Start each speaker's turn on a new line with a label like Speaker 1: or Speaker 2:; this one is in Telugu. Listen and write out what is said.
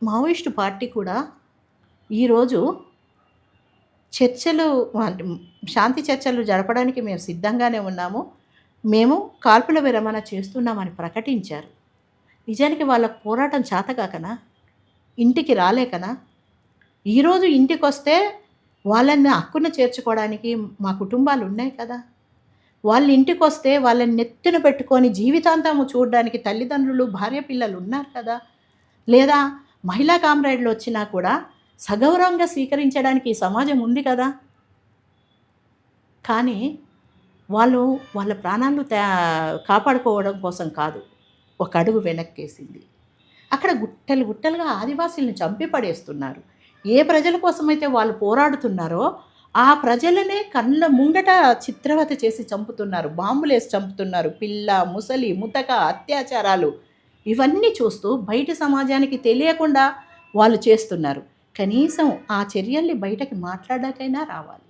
Speaker 1: మావోయిస్టు పార్టీ కూడా ఈరోజు చర్చలు అంటే శాంతి చర్చలు జరపడానికి మేము సిద్ధంగానే ఉన్నాము. మేము కాల్పుల విరమణ చేస్తున్నామని ప్రకటించారు. నిజానికి వాళ్ళకి పోరాటం చేతకాకనా? ఇంటికి రాలేకనా? ఈరోజు ఇంటికొస్తే వాళ్ళని హక్కున చేర్చుకోవడానికి మా కుటుంబాలున్నాయి కదా! వాళ్ళ ఇంటికొస్తే వాళ్ళని నెత్తిన పెట్టుకొని జీవితాంతము చూడ్డానికి తల్లిదండ్రులు, భార్య పిల్లలున్నారు కదా! లేదా మహిళా కామ్రేడ్‌లొచ్చినా కూడా సగౌరవంగా స్వీకరించడానికి ఈ సమాజం ఉంది కదా! కానీ వాళ్ళు వాళ్ళ ప్రాణాలు కాపాడుకోవడం కోసం కాదు. ఒక అడుగు వెనక్కేసింది. అక్కడ గుట్టలు గుట్టలుగా ఆదివాసీలని చంపి పడేస్తున్నారు. ఏ ప్రజల కోసమైతే వాళ్ళు పోరాడుతున్నారో, ఆ ప్రజలనే కళ్ళ ముంగట చిత్రవత చేసి చంపుతున్నారు. బాంబులేసి చంపుతున్నారు. పిల్ల, ముసలి, ముతక అత్యాచారాలు ఇవన్నీ చూస్తూ బయటి సమాజానికి తెలియకుండా వాళ్ళు చేస్తున్నారు. కనీసం ఆ చర్యల్ని బయటకి మాట్లాడడానికైనా రావాలి.